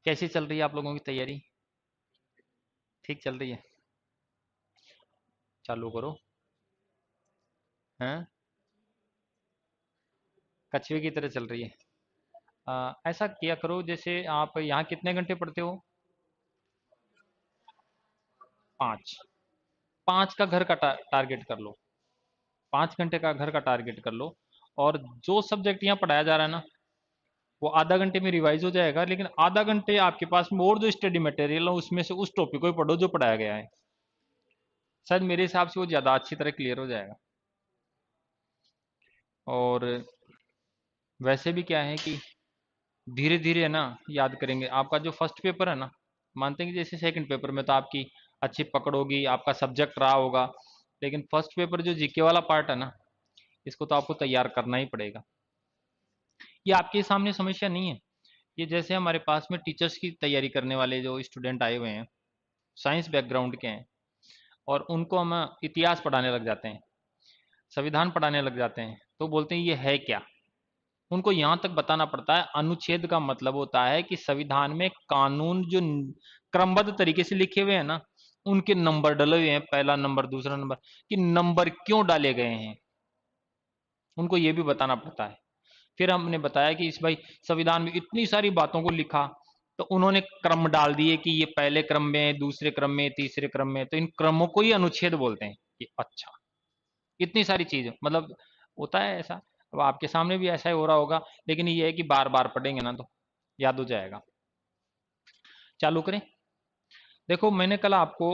कैसी चल रही है आप लोगों की तैयारी? ठीक चल रही है? चालू करो। हैं? कछुए की तरह चल रही है। ऐसा किया करो, जैसे आप यहाँ कितने घंटे पढ़ते हो? 5। 5 का घर का टारगेट कर लो। 5 घंटे का घर का टारगेट कर लो। और जो सब्जेक्ट यहाँ पढ़ाया जा रहा है ना, वो आधा घंटे में रिवाइज हो जाएगा, लेकिन आधा घंटे आपके पास में और जो स्टडी मटेरियल है उसमें से उस टॉपिक को ही पढ़ो जो पढ़ाया गया है। शायद मेरे हिसाब से वो ज़्यादा अच्छी तरह क्लियर हो जाएगा। और वैसे भी क्या है कि धीरे धीरे ना याद करेंगे। आपका जो फर्स्ट पेपर है ना, मानते हैं कि जैसे सेकंड पेपर में तो आपकी अच्छी पकड़ होगी, आपका सब्जेक्ट रहा होगा, लेकिन फर्स्ट पेपर जो जीके वाला पार्ट है ना, इसको तो आपको तैयार करना ही पड़ेगा। ये आपके सामने समस्या नहीं है। ये जैसे हमारे पास में टीचर्स की तैयारी करने वाले जो स्टूडेंट आए हुए हैं, साइंस बैकग्राउंड के हैं, और उनको हम इतिहास पढ़ाने लग जाते हैं, संविधान पढ़ाने लग जाते हैं, तो बोलते हैं ये है क्या। उनको यहाँ तक बताना पड़ता है, अनुच्छेद का मतलब होता है कि संविधान में कानून जो क्रमबद्ध तरीके से लिखे हुए हैं ना, उनके नंबर डले हुए हैं, पहला नंबर दूसरा नंबर, कि नंबर क्यों डाले गए हैं, उनको ये भी बताना पड़ता है। फिर हमने बताया कि इस भाई संविधान में इतनी सारी बातों को लिखा, तो उन्होंने क्रम डाल दिए कि ये पहले क्रम में, दूसरे क्रम में, तीसरे क्रम में, तो इन क्रमों को ही अनुच्छेद बोलते हैं। कि अच्छा, इतनी सारी चीज मतलब होता है ऐसा। अब आपके सामने भी ऐसा ही हो रहा होगा, लेकिन ये है कि बार बार पढ़ेंगे ना तो याद हो जाएगा। चालू करें। देखो, मैंने कल आपको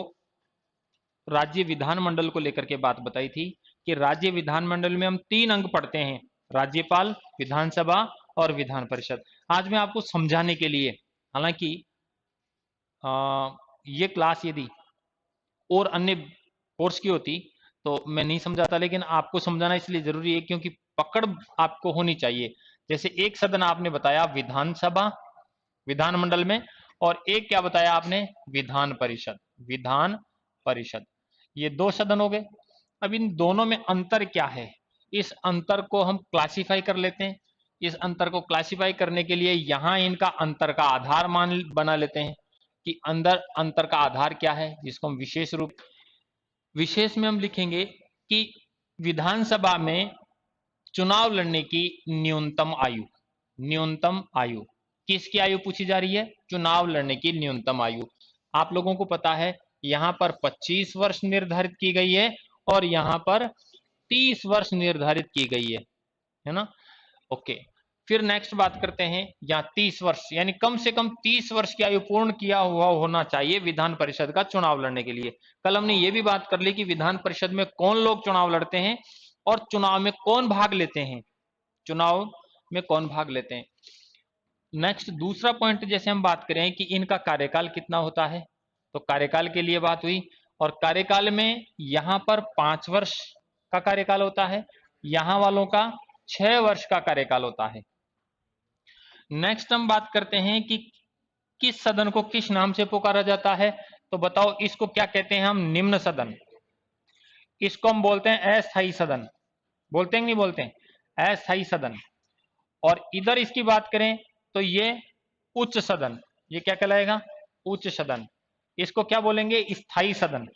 राज्य विधानमंडल को लेकर के बात बताई थी कि राज्य विधानमंडल में हम 3 अंग पढ़ते हैं, राज्यपाल, विधानसभा और विधान परिषद। आज मैं आपको समझाने के लिए, हालांकि ये क्लास यदि और अन्य कोर्स की होती तो मैं नहीं समझाता, लेकिन आपको समझाना इसलिए जरूरी है क्योंकि पकड़ आपको होनी चाहिए। जैसे एक सदन आपने बताया विधानसभा, विधानमंडल में, और एक क्या बताया आपने, विधान परिषद। विधान परिषद, ये 2 सदन हो गए। अब इन दोनों में अंतर क्या है, इस अंतर को हम क्लासिफाई कर लेते हैं। इस अंतर को क्लासिफाई करने के लिए यहां इनका अंतर का आधार मान बना लेते हैं कि अंदर अंतर का आधार क्या है, जिसको हम विशेष में हम लिखेंगे कि विधानसभा में चुनाव लड़ने की न्यूनतम आयु, न्यूनतम आयु, किसकी आयु पूछी जा रही है, चुनाव लड़ने की न्यूनतम आयु। आप लोगों को पता है यहां पर 25 वर्ष निर्धारित की गई है और यहां पर 30 वर्ष निर्धारित की गई है ना। ओके, फिर नेक्स्ट बात करते हैं, यहाँ 30 वर्ष यानी कम से कम 30 वर्ष की आयु पूर्ण किया हुआ होना चाहिए विधान परिषद का चुनाव लड़ने के लिए। कल हमने ये भी बात कर ली कि विधान परिषद में कौन लोग चुनाव लड़ते हैं और चुनाव में कौन भाग लेते हैं, चुनाव में कौन भाग लेते हैं। नेक्स्ट दूसरा पॉइंट जैसे हम बात करें कि इनका कार्यकाल कितना होता है, तो कार्यकाल के लिए बात हुई, और कार्यकाल में यहां पर 5 वर्ष का कार्यकाल होता है, यहां वालों का 6 वर्ष का कार्यकाल होता है। नेक्स्ट हम बात करते हैं कि किस सदन को किस नाम से पुकारा जाता है, तो बताओ इसको क्या कहते हैं हम, निम्न सदन। इसको हम बोलते हैं अस्थायी सदन, बोलते हैं नहीं बोलते हैं, अस्थायी सदन। और इधर इसकी बात करें तो ये उच्च सदन, ये क्या कहलाएगा, उच्च सदन। इसको क्या बोलेंगे, स्थायी सदन,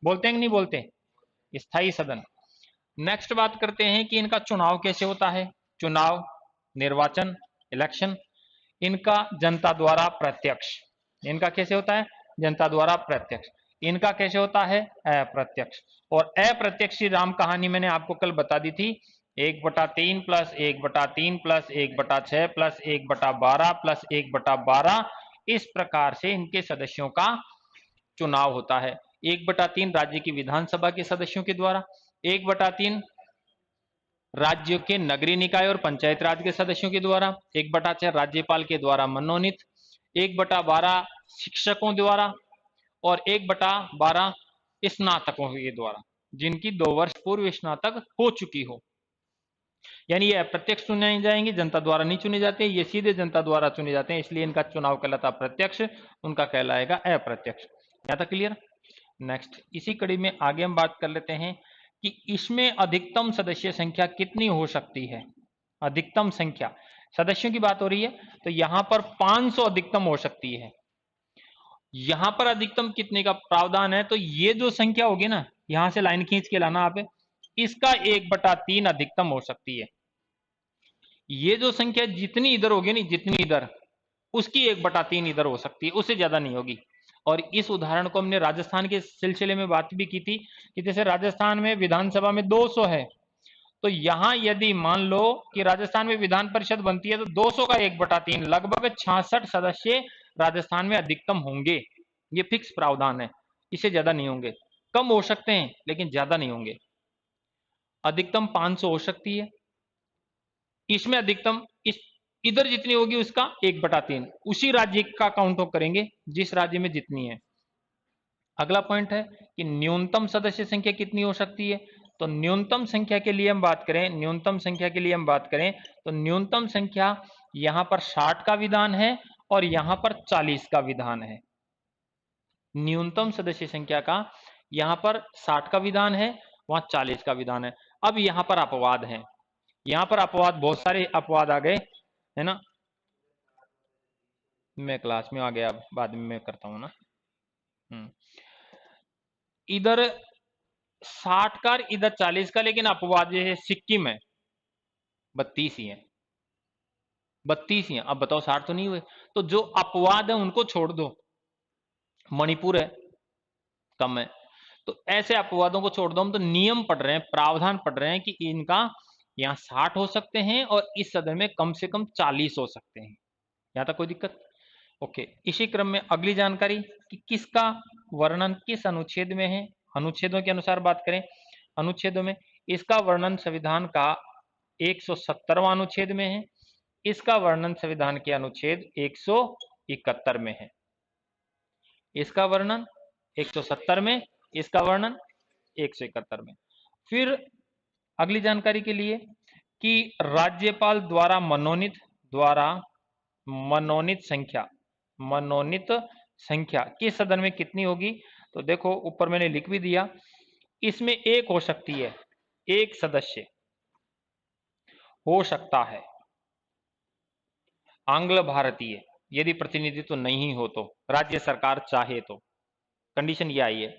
बोलते हैं कि नहीं बोलते, स्थायी सदन। नेक्स्ट बात करते हैं कि इनका चुनाव कैसे होता है, चुनाव, निर्वाचन, इलेक्शन। इनका जनता द्वारा प्रत्यक्ष, इनका कैसे होता है, जनता द्वारा प्रत्यक्ष। इनका कैसे होता है, अप्रत्यक्ष। और अप्रत्यक्ष राम कहानी मैंने आपको कल बता दी थी, 1/3 प्लस 1/3 प्लस 1/6 प्लस 1/12 प्लस 1/12, इस प्रकार से इनके सदस्यों का चुनाव होता है। 1/3 राज्य की विधानसभा के सदस्यों के द्वारा, 1/3 राज्यों के नगरीय निकाय और पंचायत राज के सदस्यों के द्वारा, 1/6 राज्यपाल के द्वारा मनोनीत, 1/12 शिक्षकों द्वारा, और 1/12 स्नातकों के द्वारा, जिनकी 2 वर्ष पूर्व स्नातक हो चुकी हो। यानी ये अप्रत्यक्ष चुने जाएंगे, जनता द्वारा नहीं चुने जाते, ये सीधे जनता द्वारा चुने जाते हैं, इसलिए इनका चुनाव कहलाता प्रत्यक्ष, उनका कहलाएगा अप्रत्यक्ष। यहाँ तक क्लियर। नेक्स्ट इसी कड़ी में आगे हम बात कर लेते हैं कि इसमें अधिकतम सदस्य संख्या कितनी हो सकती है, अधिकतम संख्या। सदस्यों की बात हो रही है, तो यहां पर 500 अधिकतम हो सकती है। यहां पर अधिकतम कितने का प्रावधान है, तो ये जो संख्या होगी ना, यहां से लाइन खींच के लाना आप, इसका 1/3 अधिकतम हो सकती है। ये जो संख्या जितनी इधर होगी नहीं, जितनी इधर, उसकी 1/3 इधर हो सकती है, उससे ज्यादा नहीं होगी। और इस उदाहरण को हमने राजस्थान के सिलसिले में बात भी की थी कि जैसे राजस्थान में विधानसभा में 200 है, तो यहां यदि मान लो कि राजस्थान में विधान परिषद बनती है, तो 200 का 1/3 लगभग 66 सदस्य राजस्थान में अधिकतम होंगे। ये फिक्स प्रावधान है, इससे ज्यादा नहीं होंगे। कम हो सकते हैं लेकिन ज्यादा नहीं होंगे। अधिकतम 500 हो सकती है, इसमें अधिकतम इस इधर जितनी होगी उसका 1/3 उसी राज्य का काउंट करेंगे जिस राज्य में जितनी है। अगला पॉइंट है कि न्यूनतम सदस्य संख्या कितनी हो सकती है। तो न्यूनतम संख्या के लिए हम बात करें, न्यूनतम संख्या के लिए हम बात करें तो न्यूनतम संख्या यहां पर 60 का विधान है और यहां पर 40 का विधान है। न्यूनतम सदस्य संख्या का यहां पर 60 का विधान है, वहां 40 का विधान है। अब यहां पर अपवाद है, यहां पर अपवाद, बहुत सारे अपवाद आ गए, है ना। मैं क्लास में आ गया, अब बाद में मैं करता हूं ना। इधर 60 का, इधर 40 का, लेकिन अपवाद ये है सिक्किम है 32 ही है, 32 ही है। अब बताओ 60 तो नहीं हुए, तो जो अपवाद है उनको छोड़ दो। मणिपुर है, कम है, तो ऐसे अपवादों को छोड़ दो। हम तो नियम पढ़ रहे हैं, प्रावधान पढ़ रहे हैं कि इनका यहाँ 60 हो सकते हैं और इस सदन में कम से कम 40 हो सकते हैं। यहां तक कोई दिक्कत? ओके। इसी क्रम में अगली जानकारी कि किसका वर्णन किस अनुच्छेद में है। अनुच्छेदों के अनुसार बात करें, अनुच्छेदों में इसका वर्णन संविधान का 170वां अनुच्छेद में है, इसका वर्णन संविधान के अनुच्छेद 171 में है। इसका वर्णन 170 में, इसका वर्णन 171 में। फिर अगली जानकारी के लिए कि राज्यपाल द्वारा मनोनीत संख्या किस सदन में कितनी होगी। तो देखो ऊपर मैंने लिख भी दिया, इसमें एक हो सकती है, एक सदस्य हो सकता है आंग्ल भारतीय, यदि प्रतिनिधित्व नहीं हो तो, राज्य सरकार चाहे तो। कंडीशन ये आई है,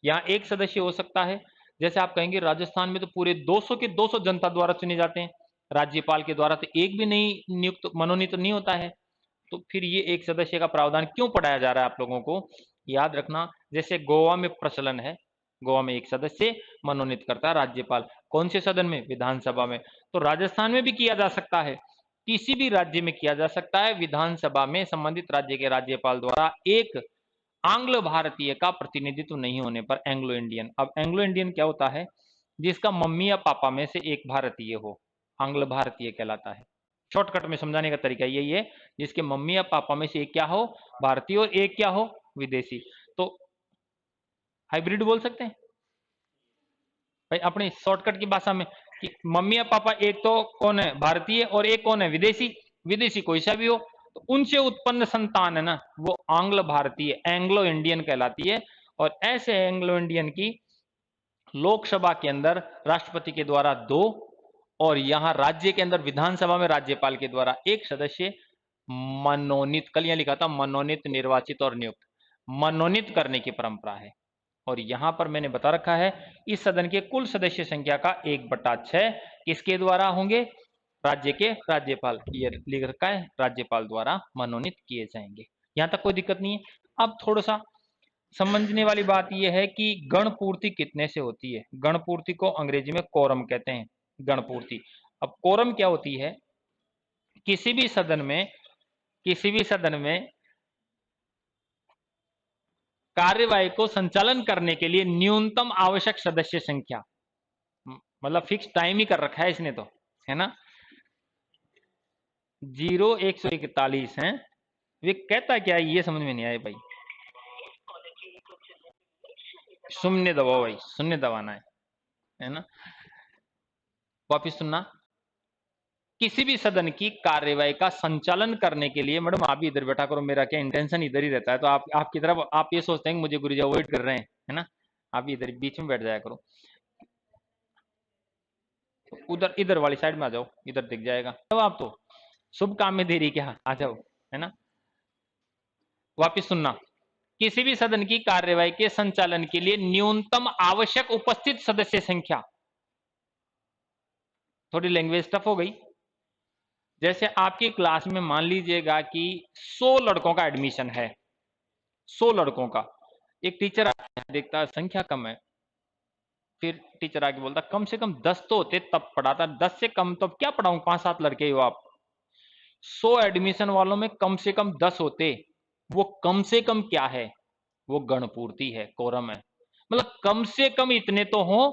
यहां एक सदस्य हो सकता है। जैसे आप कहेंगे राजस्थान में तो पूरे 200 के 200 जनता द्वारा चुने जाते हैं, राज्यपाल के द्वारा तो एक भी नहीं नियुक्त मनोनीत नहीं होता है, तो फिर ये एक सदस्य का प्रावधान क्यों पढ़ाया जा रहा है आप लोगों को याद रखना। जैसे गोवा में प्रचलन है, गोवा में एक सदस्य मनोनीत करता है राज्यपाल, कौन से सदन में? विधानसभा में। तो राजस्थान में भी किया जा सकता है, किसी भी राज्य में किया जा सकता है, विधानसभा में संबंधित राज्य के राज्यपाल द्वारा एक आंग्ल भारतीय का प्रतिनिधित्व नहीं होने पर एंग्लो इंडियन। अब एंग्लो इंडियन क्या होता है? जिसका मम्मी या पापा में से एक भारतीय हो, आंग्ल भारतीय कहलाता है। शॉर्टकट में समझाने का तरीका यही है, जिसके मम्मी या पापा में से एक क्या हो? भारतीय, और एक क्या हो? विदेशी। तो हाइब्रिड बोल सकते हैं भाई अपनी शॉर्टकट की भाषा में कि मम्मी या पापा एक तो कौन है? भारतीय, और एक कौन है? विदेशी। विदेशी कोई सा भी हो, तो उनसे उत्पन्न संतान है ना, वो आंग्ल भारतीय, एंग्लो इंडियन कहलाती है। और ऐसे एंग्लो इंडियन की लोकसभा के अंदर राष्ट्रपति के द्वारा 2, और यहां राज्य के अंदर विधानसभा में राज्यपाल के द्वारा एक सदस्य मनोनीत, कल यहां लिखा था मनोनीत, निर्वाचित और नियुक्त, मनोनीत करने की परंपरा है। और यहां पर मैंने बता रखा है इस सदन के कुल सदस्य संख्या का 1/6 किसके द्वारा होंगे? राज्य के राज्यपाल। ये लिख रखा है, राज्यपाल द्वारा मनोनीत किए जाएंगे। यहां तक कोई दिक्कत नहीं है। अब थोड़ा सा समझने वाली बात यह है कि गणपूर्ति कितने से होती है। गणपूर्ति को अंग्रेजी में कोरम कहते हैं, गणपूर्ति। अब कोरम क्या होती है? किसी भी सदन में, किसी भी सदन में कार्यवाही को संचालन करने के लिए न्यूनतम आवश्यक सदस्य संख्या, मतलब फिक्स टाइम ही कर रखा है इसने तो, है ना। 141 है। वे कहता क्या है ये समझ में नहीं आया भाई। शून्य दबाओ भाई, शून्य दबाना है ना। वापिस सुनना, किसी भी सदन की कार्यवाही का संचालन करने के लिए, मैडम आप भी इधर बैठा करो, मेरा क्या इंटेंशन इधर ही रहता है, तो आप आपकी तरफ आप ये सोचते हैं कि मुझे गुरुजी अवॉइड कर रहे हैं, है ना। आप भी इधर बीच में बैठ जाया करो, उधर इधर वाली साइड में आ जाओ, इधर दिख जाएगा तब आप तो। शुभ काम में देरी क्या, आ जाओ, है ना। वापिस सुनना, किसी भी सदन की कार्यवाही के संचालन के लिए न्यूनतम आवश्यक उपस्थित सदस्य संख्या, थोड़ी लैंग्वेज टफ हो गई। जैसे आपकी क्लास में मान लीजिएगा कि 100 लड़कों का एडमिशन है, 100 लड़कों का, एक टीचर आता है, देखता है संख्या कम है, फिर टीचर आगे बोलता कम से कम 10 तो होते तब पढ़ाता, 10 से कम तो क्या पढ़ाऊं, 5-7 लड़के ही हो आप। 100 एडमिशन वालों में कम से कम 10 होते, वो कम से कम क्या है, वो गणपूर्ति है, कोरम है। मतलब कम से कम इतने तो हो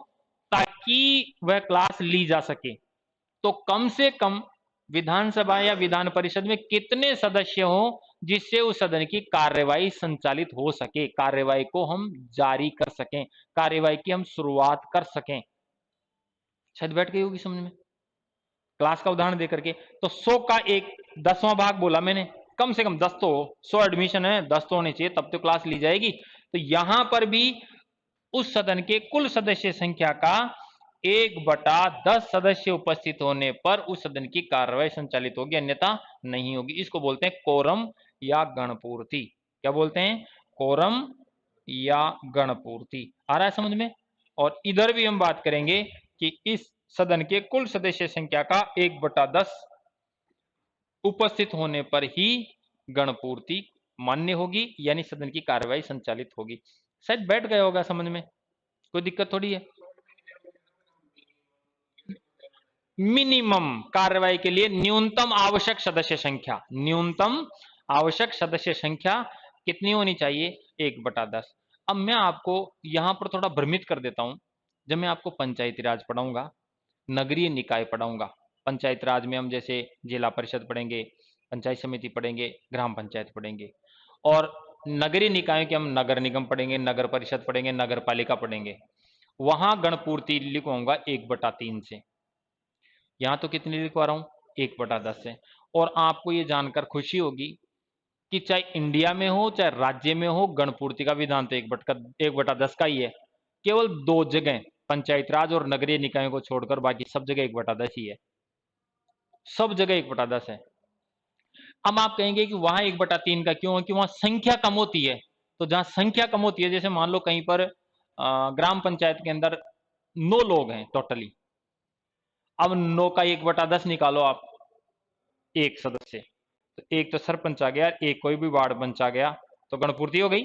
ताकि वह क्लास ली जा सके। तो कम से कम विधानसभा या विधान परिषद में कितने सदस्य हों जिससे उस सदन की कार्यवाही संचालित हो सके, कार्यवाही को हम जारी कर सकें, कार्यवाही की हम शुरुआत कर सकें। शायद बैठ गई होगी समझ में, क्लास का उदाहरण देकर के। तो 100 का एक 10वां भाग बोला मैंने, कम से कम 10 तो हो, 100 एडमिशन है, 10 तो होने चाहिए, तब तो क्लास ली जाएगी। तो यहां पर भी उस सदन के कुल सदस्य संख्या का 1/10 सदस्य उपस्थित होने पर उस सदन की कार्यवाही संचालित होगी, अन्यथा नहीं होगी। इसको बोलते हैं कोरम या गणपूर्ति। क्या बोलते हैं, कोरम या गणपूर्ति। आ रहा है समझ में। और इधर भी हम बात करेंगे कि इस सदन के कुल सदस्य संख्या का 1/10 उपस्थित होने पर ही गणपूर्ति मान्य होगी, यानी सदन की कार्यवाही संचालित होगी। शायद बैठ गया होगा समझ में, कोई दिक्कत थोड़ी है। मिनिमम कार्यवाही के लिए न्यूनतम आवश्यक सदस्य संख्या, न्यूनतम आवश्यक सदस्य संख्या कितनी होनी चाहिए, 1/10। अब मैं आपको यहां पर थोड़ा भ्रमित कर देता हूं। जब मैं आपको पंचायती राज पढ़ाऊंगा, नगरीय निकाय पढ़ाऊंगा, पंचायत राज में हम जैसे जिला परिषद पढ़ेंगे, पंचायत समिति पढ़ेंगे, ग्राम पंचायत पढ़ेंगे, और नगरीय निकायों के हम नगर निगम पढ़ेंगे, नगर परिषद पढ़ेंगे, नगर पालिका पढ़ेंगे। वहां गणपूर्ति लिखवाऊंगा 1/3 से। यहां तो कितनी लिखवा रहा हूं, 1/10 से। और आपको ये जानकर खुशी होगी कि चाहे इंडिया में हो चाहे राज्य में हो, गणपूर्ति का विधान तो 1/10 का ही है। केवल 2 जगह, पंचायत राज और नगरीय निकायों को छोड़कर बाकी सब जगह 1/10 ही है, सब जगह 1/10 है। अब आप कहेंगे कि वहां 1/3 का क्यों है, कि वहां संख्या कम होती है। तो जहां संख्या कम होती है, जैसे मान लो कहीं पर ग्राम पंचायत के अंदर 9 लोग हैं टोटली, अब 9 का 1/10 निकालो आप, एक सदस्य, तो एक तो सरपंच आ गया, एक कोई भी वार्ड पंच आ गया, तो गणपूर्ति हो गई।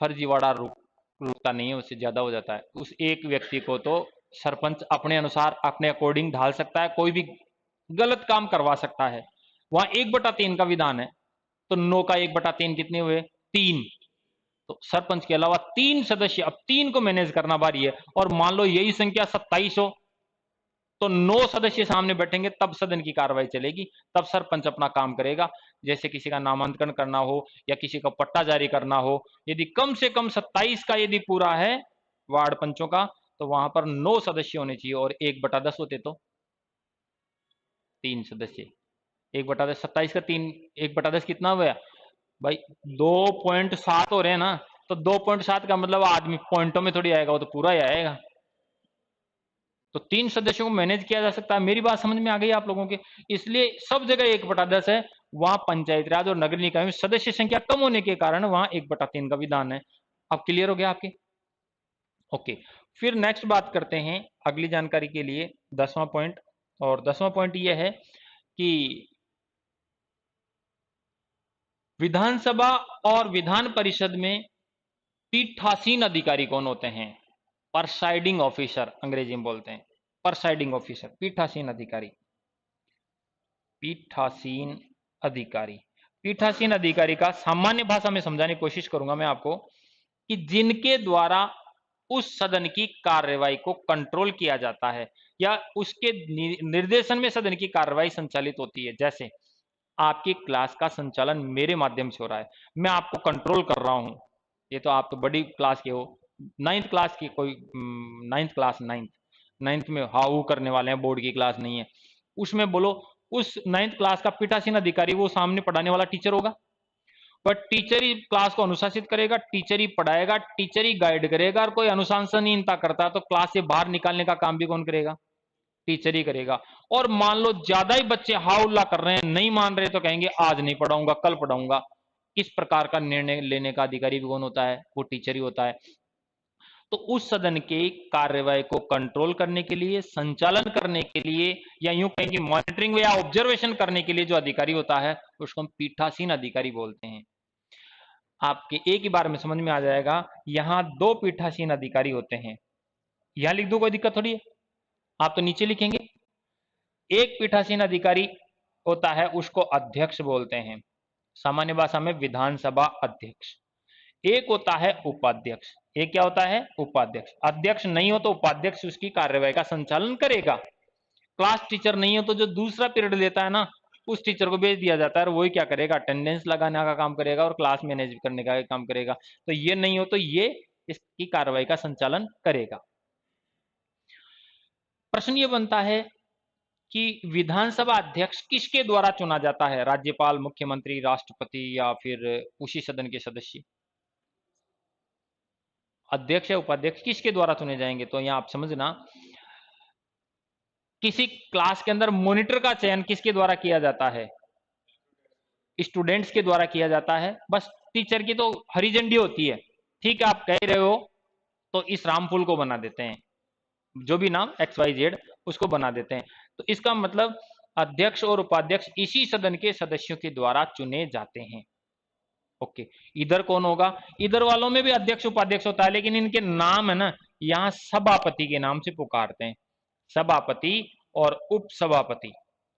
फर्जीवाड़ा रुकता नहीं है, उससे ज्यादा हो जाता है। उस एक व्यक्ति को तो सरपंच अपने अनुसार अपने अकॉर्डिंग ढाल सकता है, कोई भी गलत काम करवा सकता है। वहां 1/3 का विधान है, तो 9 का 1/3 कितने हुए, 3। तो सरपंच के अलावा 3 सदस्य, अब 3 को मैनेज करना बारी है। और मान लो यही संख्या 27 हो, तो 9 सदस्य सामने बैठेंगे, तब सदन की कार्रवाई चलेगी, तब सरपंच अपना काम करेगा। जैसे किसी का नामांकन करना हो या किसी का पट्टा जारी करना हो, यदि कम से कम 27 का यदि पूरा है वार्ड पंचों का, तो वहां पर 9 सदस्य होने चाहिए, और 1/10 होते तो 3 सदस्य। 1/10, 27 का 3, 1/10 कितना हुआ भाई, 2.7 हो रहे हैं ना। तो 2.7 का मतलब आदमी पॉइंटों में थोड़ी आएगा, वो तो पूरा ही आएगा। तो 3 सदस्यों को मैनेज किया जा सकता है। मेरी बात समझ में आ गई आप लोगों के। इसलिए सब जगह 1/10 है। वहां पंचायत राज और नगर निकाय में सदस्य संख्या कम होने के कारण वहां 1/3 का विधान है। अब क्लियर हो गया आपके, ओके। फिर नेक्स्ट बात करते हैं अगली जानकारी के लिए, 10वां पॉइंट। और 10वां पॉइंट यह है कि विधानसभा और विधान परिषद में पीठासीन अधिकारी कौन होते हैं, परसाइडिंग ऑफिसर अंग्रेजी में बोलते हैं, परसाइडिंग ऑफिसर, पीठासीन अधिकारी। पीठासीन अधिकारी, पीठासीन अधिकारी का सामान्य भाषा में समझाने की कोशिश करूंगा मैं आपको, कि जिनके द्वारा उस सदन की कार्यवाही को कंट्रोल किया जाता है या उसके निर्देशन में सदन की कार्यवाही संचालित होती है। जैसे आपकी क्लास का संचालन मेरे माध्यम से हो रहा है, मैं आपको कंट्रोल कर रहा हूं। ये तो आप तो बड़ी क्लास के हो, 9th क्लास की, कोई 9th क्लास, 9th में हाउ करने वाले हैं, बोर्ड की क्लास नहीं है। उसमें बोलो, उस 9th क्लास का पीठासीन अधिकारी वो सामने पढ़ाने वाला टीचर होगा, पर टीचर ही क्लास को अनुशासित करेगा, टीचर ही पढ़ाएगा, टीचर ही गाइड करेगा। और कोई अनुशासनहीनता करता है तो क्लास से बाहर निकालने का काम भी कौन करेगा, टीचर ही करेगा। और मान लो ज्यादा ही बच्चे हाउल्ला कर रहे हैं, नहीं मान रहे, तो कहेंगे आज नहीं पढ़ाऊंगा, कल पढ़ाऊंगा। इस प्रकार का निर्णय लेने का अधिकारी भी कौन होता है? वो टीचर ही होता है। तो उस सदन के कार्यवाही को कंट्रोल करने के लिए, संचालन करने के लिए, या यूं कहेंगे मॉनिटरिंग या ऑब्जर्वेशन करने के लिए जो अधिकारी होता है उसको हम पीठासीन अधिकारी बोलते हैं। आपके एक ही बार में समझ में आ जाएगा। यहां 2 पीठासीन अधिकारी होते हैं। यहां लिख दो, कोई दिक्कत थोड़ी है, आप तो नीचे लिखेंगे। एक पीठासीन अधिकारी होता है, उसको अध्यक्ष बोलते हैं, सामान्य भाषा में विधानसभा अध्यक्ष। एक होता है उपाध्यक्ष। एक क्या होता है? उपाध्यक्ष। अध्यक्ष नहीं हो तो उपाध्यक्ष उसकी कार्यवाही का संचालन करेगा। क्लास टीचर नहीं हो तो जो दूसरा पीरियड लेता है ना, उस टीचर को भेज दिया जाता है और वही क्या करेगा? अटेंडेंस लगाने का काम करेगा और क्लास मैनेज करने का काम करेगा। तो ये नहीं हो तो ये इसकी कार्रवाई का संचालन करेगा। प्रश्न ये बनता है कि विधानसभा अध्यक्ष किसके द्वारा चुना जाता है? राज्यपाल, मुख्यमंत्री, राष्ट्रपति, या फिर उसी सदन के सदस्य? अध्यक्ष या उपाध्यक्ष किसके द्वारा चुने जाएंगे? तो यहां आप समझना, किसी क्लास के अंदर मॉनिटर का चयन किसके द्वारा किया जाता है? स्टूडेंट्स के द्वारा किया जाता है। बस टीचर की तो हरी झंडी होती है, ठीक है, आप कह रहे हो तो इस रामफूल को बना देते हैं, जो भी नाम XYZ उसको बना देते हैं। तो इसका मतलब अध्यक्ष और उपाध्यक्ष इसी सदन के सदस्यों के द्वारा चुने जाते हैं। ओके, इधर कौन होगा? इधर वालों में भी अध्यक्ष उपाध्यक्ष होता है, लेकिन इनके नाम है ना, यहां सभापति के नाम से पुकारते हैं। सभापति और उपसभापति,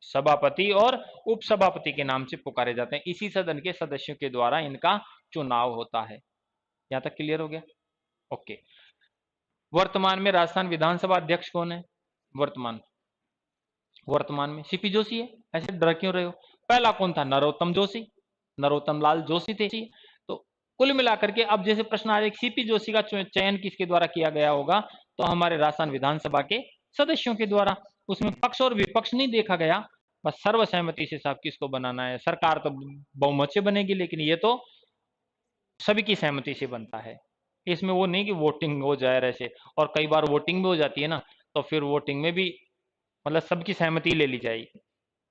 सभापति और उपसभापति के नाम से पुकारे जाते हैं। इसी सदन के सदस्यों के द्वारा इनका चुनाव होता है। यहां तक क्लियर हो गया? ओके। वर्तमान में राजस्थान विधानसभा अध्यक्ष कौन है? वर्तमान में सीपी जोशी है। ऐसे डर क्यों रहे हो? पहला कौन था? नरोत्तम जोशी, नरोत्तम लाल जोशी थे। तो कुल मिलाकर के अब जैसे प्रश्न आ जाए सीपी जोशी का चयन किसके द्वारा किया गया होगा, तो हमारे राजस्थान विधानसभा के सदस्यों के द्वारा। उसमें पक्ष और विपक्ष नहीं देखा गया, बस सर्वसहमति से साहब किसको बनाना है। सरकार तो बहुमत से बनेगी, लेकिन ये तो सभी की सहमति से बनता है। इसमें वो नहीं कि वोटिंग हो जाए ऐसे, और कई बार वोटिंग भी हो जाती है ना, तो फिर वोटिंग में भी मतलब सबकी सहमति ले ली जाएगी।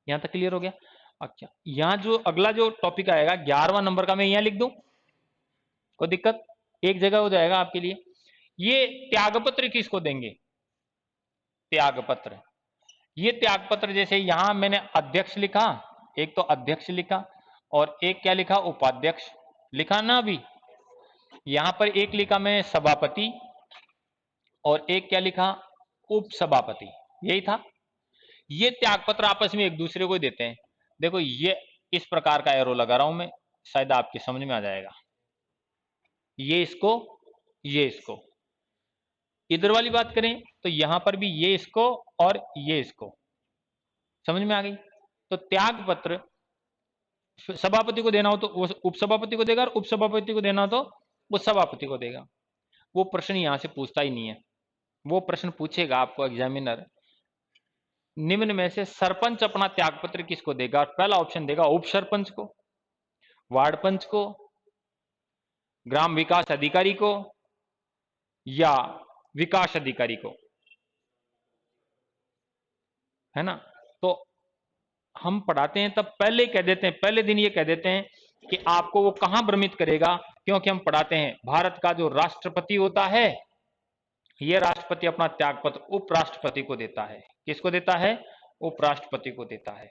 यहां तक क्लियर हो गया? अच्छा, यहां जो अगला जो टॉपिक आएगा 11वां नंबर का, मैं यहां लिख दूं, कोई दिक्कत? एक जगह हो जाएगा आपके लिए। ये त्यागपत्र किसको देंगे? त्यागपत्र। ये त्यागपत्र जैसे यहां मैंने अध्यक्ष लिखा, एक तो अध्यक्ष लिखा, और एक क्या लिखा? उपाध्यक्ष लिखा ना। अभी यहां पर एक लिखा मैं सभापति, और एक क्या लिखा? उपसभापति। यही था। ये त्यागपत्र आपस में एक दूसरे को देते हैं। देखो ये इस प्रकार का एरो लगा रहा हूं मैं, शायद आपके समझ में आ जाएगा। ये इसको, ये इसको। इधर वाली बात करें तो यहां पर भी ये इसको और ये इसको। समझ में आ गई? तो त्यागपत्र सभापति को देना हो तो वो उपसभापति को देगा, और उपसभापति को देना हो तो वो सभापति को देगा। वो प्रश्न यहां से पूछता ही नहीं है। वो प्रश्न पूछेगा आपको एग्जामिनर, निम्न में से सरपंच अपना त्यागपत्र किसको देगा? पहला ऑप्शन देगा उप सरपंच को, वार्ड पंच को, ग्राम विकास अधिकारी को, या विकास अधिकारी को, है ना। तो हम पढ़ाते हैं तब पहले कह देते हैं, पहले दिन ये कह देते हैं कि आपको वो कहां भ्रमित करेगा, क्योंकि हम पढ़ाते हैं भारत का जो राष्ट्रपति होता है, ये राष्ट्रपति अपना त्यागपत्र उपराष्ट्रपति को देता है। किसको देता है? उपराष्ट्रपति को देता है।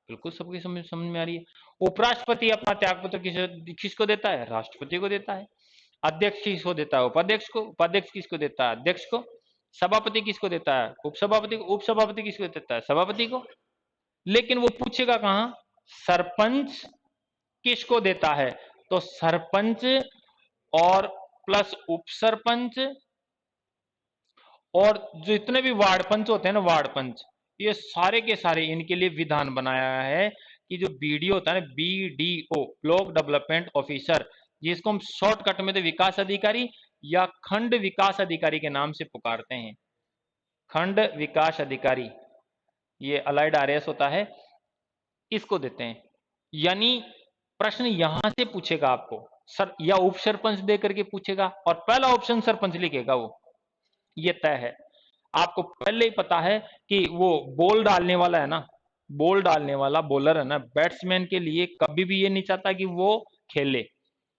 बिल्कुल सबकी समझ में आ रही है। उपराष्ट्रपति अपना त्यागपत्र किसको देता है? राष्ट्रपति को देता है। अध्यक्ष किसको देता है? उपाध्यक्ष को। उपाध्यक्ष किसको देता है? अध्यक्ष को। सभापति किसको देता है? उपसभापति को। उपसभापति किसको देता है? सभापति को। लेकिन वो पूछेगा कहां? सरपंच किसको देता है? तो सरपंच और प्लस उपसरपंच और जितने भी वार्ड पंच होते हैं ना, वार्ड पंच, ये सारे के सारे इनके लिए विधान बनाया है कि जो बीडीओ होता है ना, BDO ब्लॉक डेवलपमेंट ऑफिसर, जिसको हम शॉर्टकट में तो विकास अधिकारी या खंड विकास अधिकारी के नाम से पुकारते हैं। खंड विकास अधिकारी, ये अलाइड RS होता है, इसको देते हैं। यानी प्रश्न यहां से पूछेगा आपको सर, या उप सरपंच दे करके पूछेगा, और पहला ऑप्शन सरपंच लिखेगा वो, ये तय है। आपको पहले ही पता है कि वो बॉल डालने वाला है ना, बॉल डालने वाला बॉलर है ना, बैट्समैन के लिए कभी भी ये नहीं चाहता कि वो खेले,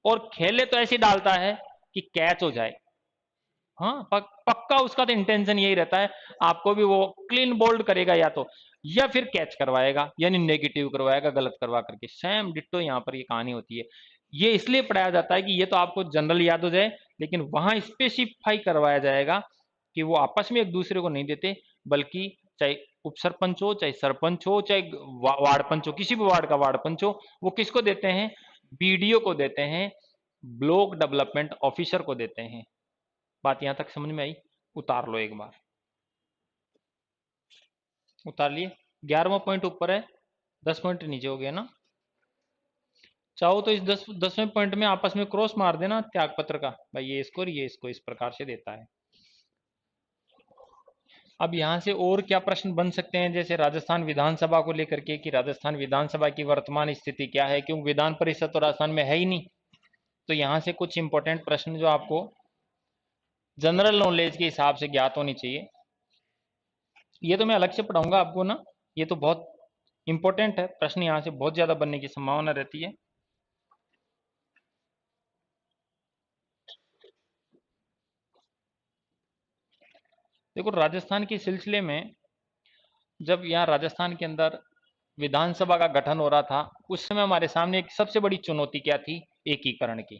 और खेले तो ऐसे डालता है कि कैच हो जाए। हाँ, पक्का उसका तो इंटेंशन यही रहता है, आपको भी वो क्लीन बोल्ड करेगा या फिर कैच करवाएगा, यानी नेगेटिव करवाएगा गलत करवा करके। सेम डिट्टो यहाँ पर ये कहानी होती है। ये इसलिए पढ़ाया जाता है कि ये तो आपको जनरल याद हो जाए, लेकिन वहां स्पेसिफाई करवाया जाएगा कि वो आपस में एक दूसरे को नहीं देते, बल्कि चाहे उप सरपंच हो, चाहे सरपंच हो, चाहे वार्ड पंच हो, किसी भी वार्ड का वार्ड पंच हो, वो किसको देते हैं? बीडीओ को देते हैं, ब्लॉक डेवलपमेंट ऑफिसर को देते हैं। बात यहां तक समझ में आई? उतार लो एक बार, उतार लिए। 11वां पॉइंट ऊपर है, 10 पॉइंट नीचे हो गया ना। चाहो तो इस 10वें पॉइंट में आपस में क्रॉस मार देना त्याग पत्र का, भाई ये इसको और ये इसको इस प्रकार से देता है। अब यहां से और क्या प्रश्न बन सकते हैं, जैसे राजस्थान विधानसभा को लेकर के कि राजस्थान विधानसभा की वर्तमान स्थिति क्या है, क्योंकि विधान परिषद तो राजस्थान में है ही नहीं। तो यहां से कुछ इंपॉर्टेंट प्रश्न जो आपको जनरल नॉलेज के हिसाब से ज्ञात होनी चाहिए, ये तो मैं अलग से पढ़ाऊंगा आपको ना, ये तो बहुत इंपॉर्टेंट है, प्रश्न यहां से बहुत ज्यादा बनने की संभावना रहती है। देखो, राजस्थान के सिलसिले में जब यहाँ राजस्थान के अंदर विधानसभा का गठन हो रहा था, उस समय हमारे सामने एक सबसे बड़ी चुनौती क्या थी? एकीकरण की।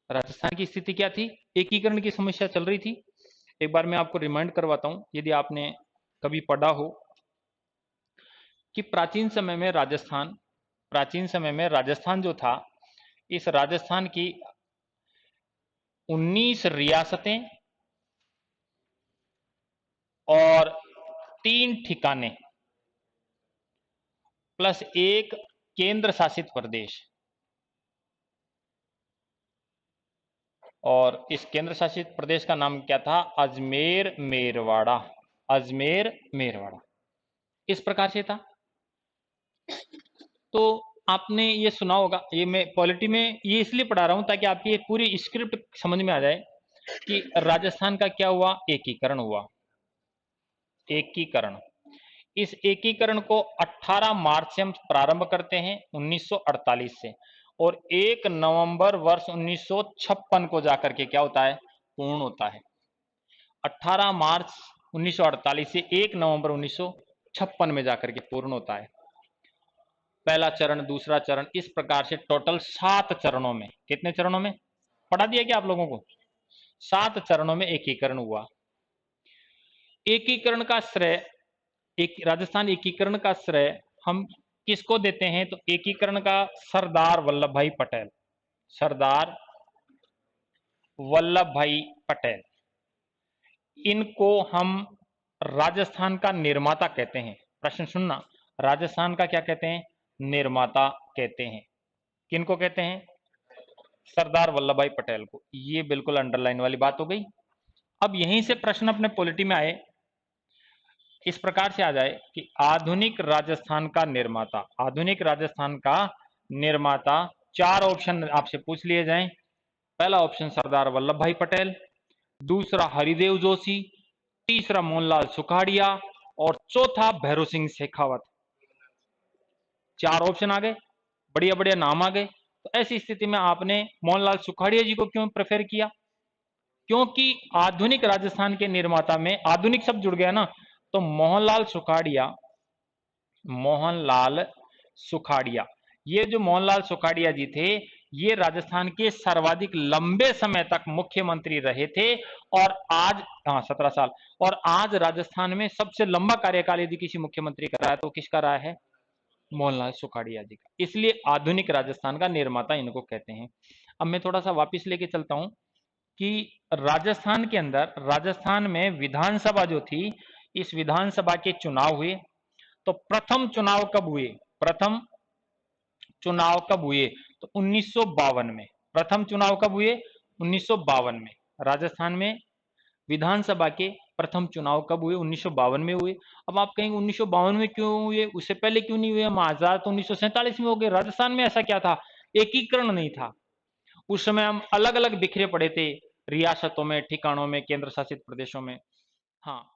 राजस्थान की स्थिति क्या थी? एकीकरण की समस्या चल रही थी। एक बार मैं आपको रिमाइंड करवाता हूं, यदि आपने कभी पढ़ा हो कि प्राचीन समय में राजस्थान जो था, इस राजस्थान की 19 रियासतें और 3 ठिकाने प्लस एक केंद्र शासित प्रदेश, और इस केंद्र शासित प्रदेश का नाम क्या था? अजमेर मेरवाड़ा। अजमेर मेरवाड़ा इस प्रकार से था। तो आपने ये सुना होगा, ये मैं पॉलिटी में ये इसलिए पढ़ा रहा हूं ताकि आपकी ये पूरी स्क्रिप्ट समझ में आ जाए कि राजस्थान का क्या हुआ? एकीकरण हुआ। एकीकरण, इस एकीकरण को 18 मार्च से हम प्रारंभ करते हैं 1948 से, और 1 नवंबर वर्ष 1956 को जाकर के क्या होता है? पूर्ण होता है। 18 मार्च 1948 से 1 नवंबर 1956 में जाकर के पूर्ण होता है। पहला चरण, दूसरा चरण, इस प्रकार से टोटल 7 चरणों में, कितने चरणों में पढ़ा दिया क्या आप लोगों को? 7 चरणों में एकीकरण हुआ। एकीकरण का श्रेय, एक राजस्थान एकीकरण का श्रेय हम किसको देते हैं? तो एकीकरण का सरदार वल्लभ भाई पटेल, सरदार वल्लभ भाई पटेल, इनको हम राजस्थान का निर्माता कहते हैं। प्रश्न सुनना, राजस्थान का क्या कहते हैं? निर्माता कहते हैं। किनको कहते हैं? सरदार वल्लभ भाई पटेल को। ये बिल्कुल अंडरलाइन वाली बात हो गई। अब यहीं से प्रश्न अपने पॉलिटी में आए, इस प्रकार से आ जाए कि आधुनिक राजस्थान का निर्माता, आधुनिक राजस्थान का निर्माता, 4 ऑप्शन आपसे पूछ लिए जाएं। पहला ऑप्शन सरदार वल्लभ भाई पटेल, दूसरा हरिदेव जोशी, तीसरा मोहनलाल सुखाड़िया, और चौथा भैरव सिंह शेखावत। 4 ऑप्शन आ गए, बढ़िया बढ़िया नाम आ गए। तो ऐसी स्थिति में आपने मोहनलाल सुखाड़िया जी को क्यों प्रेफर किया? क्योंकि आधुनिक राजस्थान के निर्माता में आधुनिक शब्द जुड़ गया ना, तो मोहनलाल सुखाड़िया, मोहनलाल सुखाड़िया, ये जो मोहनलाल सुखाड़िया जी थे, ये राजस्थान के सर्वाधिक लंबे समय तक मुख्यमंत्री रहे थे, और आज, हाँ 17 साल, और आज राजस्थान में सबसे लंबा कार्यकाल यदि किसी मुख्यमंत्री का रहा है तो किसका रहा है? मोहनलाल सुखाड़िया जी का। इसलिए आधुनिक राजस्थान का निर्माता इनको कहते हैं। अब मैं थोड़ा सा वापिस लेके चलता हूं कि राजस्थान के अंदर, राजस्थान में विधानसभा जो थी, इस विधानसभा के चुनाव हुए। तो प्रथम चुनाव कब हुए? प्रथम चुनाव कब हुए? तो 1952 में। प्रथम चुनाव कब हुए? 1952 में। राजस्थान में विधानसभा के प्रथम चुनाव कब हुए? 1952 में हुए। अब आप कहेंगे 1952 में क्यों हुए, उससे पहले क्यों नहीं हुए? हम आजाद तो 1947 में हो गए। राजस्थान में ऐसा क्या था? एकीकरण नहीं था उस समय, हम अलग अलग बिखरे पड़े थे, रियासतों में, ठिकानों में, केंद्र शासित प्रदेशों में। हाँ,